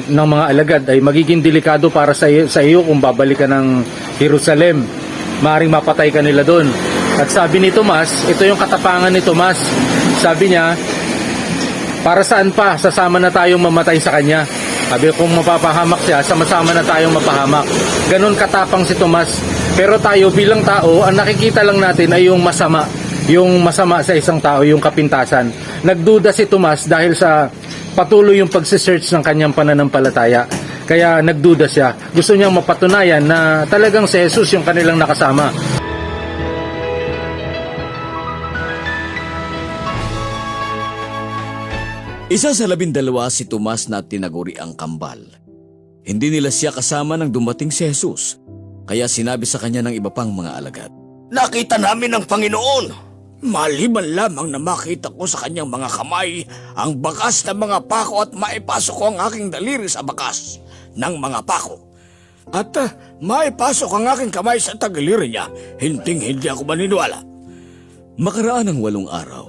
ng mga alagad ay magiging delikado para sa iyo kung babalik ka ng Jerusalem. Maaring mapatay ka nila doon. At sabi ni Tomas, ito yung katapangan ni Tomas. Sabi niya, para saan pa? Sasama na tayong mamatay sa kanya. Sabi, kung mapapahamak siya, sama-sama na tayong mapahamak. Ganon katapang si Tomas. Pero tayo bilang tao, ang nakikita lang natin ay yung masama. Yung masama sa isang tao, yung kapintasan. Nagduda si Tomas dahil sa patuloy yung pagsisearch ng kanyang pananampalataya. Kaya nagduda siya. Gusto niyang mapatunayan na talagang si Jesus yung kanilang nakasama. Isa sa 12 si Tomas na tinaguri ang kambal. Hindi nila siya kasama nang dumating si Jesus, kaya sinabi sa kanya ng iba pang mga alagad, Nakita namin ang Panginoon. Maliban lamang na makita ko sa kanyang mga kamay ang bakas ng mga pako at maipasok ko ang aking daliri sa bakas ng mga pako. At maipasok ang aking kamay sa tagiliri niya, hindi ako maniniwala. Makaraan ng 8 araw,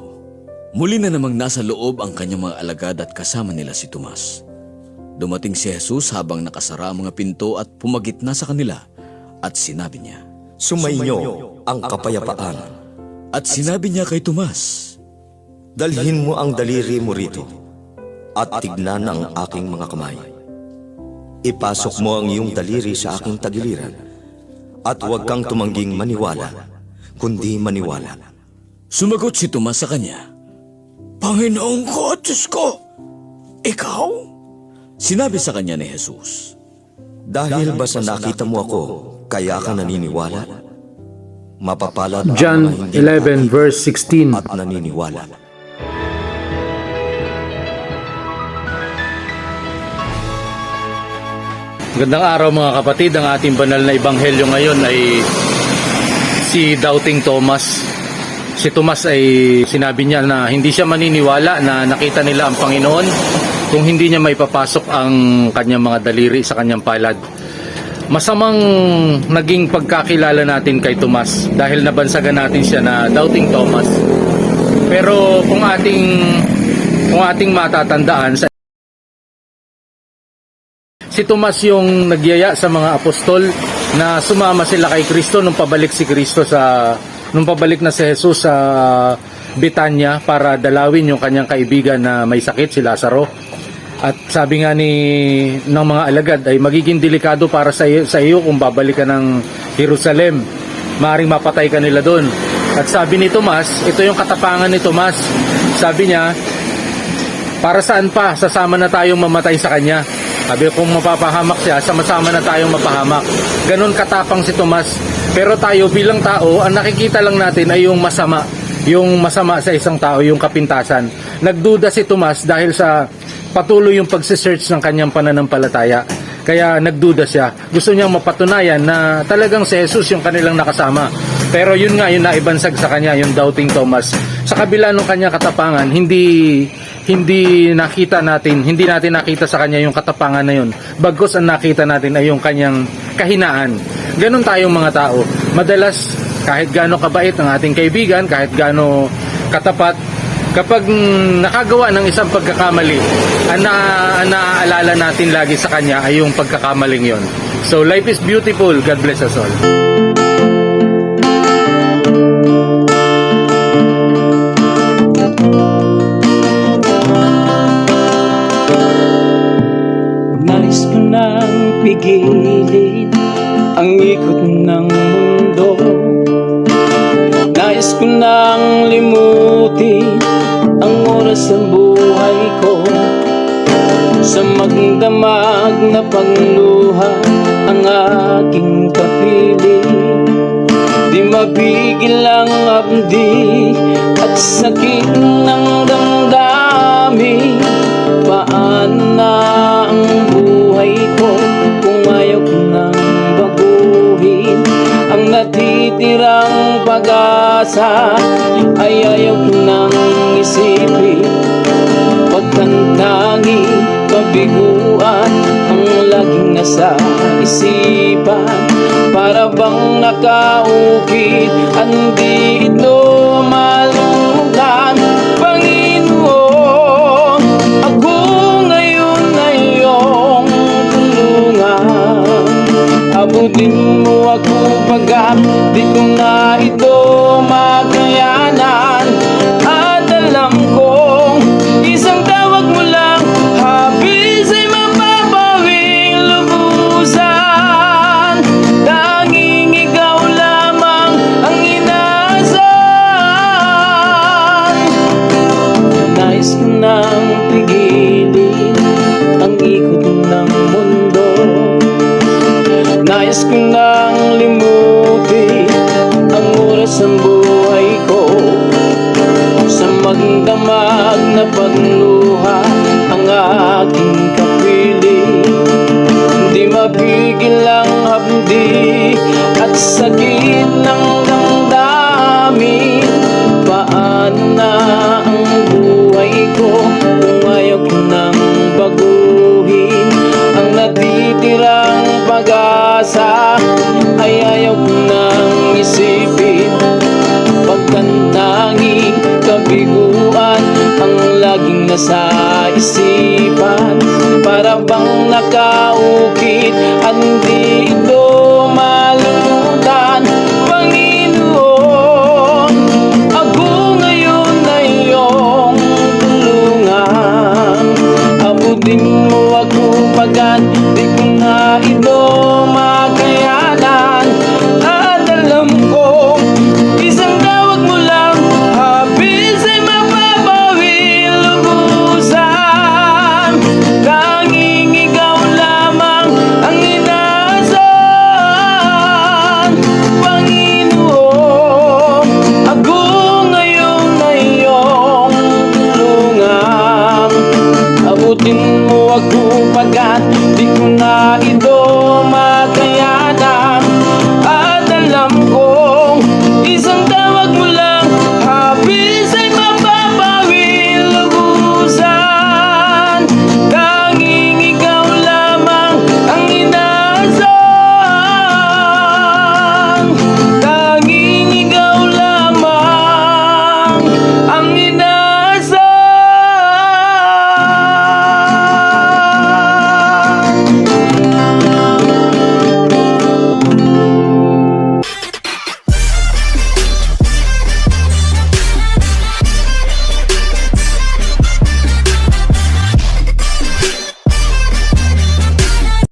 muli na namang nasa loob ang kanyang mga alagad at kasama nila si Tomas. Dumating si Jesus habang nakasara ang mga pinto at pumagit na sa kanila at sinabi niya, Sumainyo ang kapayapaan. At sinabi niya kay Tomas, Dalhin mo ang daliri mo rito at tignan ang aking mga kamay. Ipasok mo ang iyong daliri sa aking tagiliran at huwag kang tumangging maniwala, kundi maniwala. Sumagot si Tomas sa kanya, Panginoon ko at Diyos ko, ikaw? Sinabi sa kanya ni Jesus, Dahil ba sa nakita mo ako, kaya ka naniniwala? Mapapalad ang John mga hindi 11 verse 16. at naniniwala. Gandang araw mga kapatid, ang ating banal na ebanghelyo ngayon ay si Doubting Thomas. Si Tomas ay sinabi niya na hindi siya maniniwala na nakita nila ang Panginoon kung hindi niya may papasok ang kanyang mga daliri sa kanyang palad. Masamang naging pagkakilala natin kay Tomas dahil nabansagan natin siya na Doubting Thomas. Pero kung ating matatandaan, si Tomas yung nagyaya sa mga apostol na sumama sila kay Kristo nung pabalik na si Jesus sa Betania para dalawin yung kanyang kaibigan na may sakit, si Lazaro. At sabi nga ng mga alagad ay magiging delikado para sa iyo kung babalik ka ng Jerusalem. Maaring mapatay ka nila doon. At sabi ni Tomas, ito yung katapangan ni Tomas. Sabi niya, para saan pa? Sasama na tayong mamatay sa kanya. Sabi, kung mapapahamak siya, sama-sama na tayong mapahamak. Ganon katapang si Tomas. Pero tayo bilang tao, ang nakikita lang natin ay yung masama. Yung masama sa isang tao, yung kapintasan. Nagduda si Tomas dahil sa patuloy yung pagsisearch ng kanyang pananampalataya. Kaya nagduda siya. Gusto niyang mapatunayan na talagang si Jesus yung kanilang nakasama. Pero yun nga, yung naibansag sa kanya, yung Doubting Thomas. Sa kabila ng kanyang katapangan, hindi natin nakita sa kanya yung katapangan na yun. Bagkus ang nakita natin ay yung kanyang kahinaan. Ganon tayong mga tao. Madalas, kahit gaano kabait ang ating kaibigan, kahit gaano katapat, kapag nakagawa ng isang pagkakamali, ang naaalala natin lagi sa kanya ay yung pagkakamaling yon. So life is beautiful. God bless us all. Nais ko nang pigilin ang ikot ng mundo. Nais ko nang limutin ang oras ng buhay ko sa magdamag na pagluha ang aking kapiling. Di mapigil ang abdi at sakit ng damdamin. Paano na ang buhay ko kung ayaw ko nang baguhin? Ang natitirang pag-asa ay ayaw ko nang isipin. Pagkantanging kabiguan ang laging nasa isipan. Para bang nakaukit, hindi ito malungkan. Panginoon, ako ngayon Abutin mo ako pagkat di ko na ito makayanan. At alam kong isang tawag mo lang, habis ay mapapawing lubusan. Tanging ikaw lamang ang inaasahan. Nais ko nang pigilin ang ikot ng mundo. Nais ko nang limutin ang oras ng buhay ko, sa magdamag na pagluha ang aking kapiling. Hindi mapigil ang hapdi at sakit ng damdamin. Paano na ang buhay ko kung ayaw ko nang baguhin? Ang natitirang pag-asa ay ayaw ko nang isipin. Pagkantanging kabiguan ang laging nasa isipan, para bang nakaukit at hindi ito malulutan. Panginoon, ako ngayon ay iyong tulungan. Abutin mo ako pagkat di ko na ito makayanan. At alam ko isang tawag mo lang, habis ay mapapawi lubusan. Tanging ikaw lamang ang inaasahan. Panginoon, ako ngayon ay iyong tulungan. Abutin mo ako pagkat di ko na ito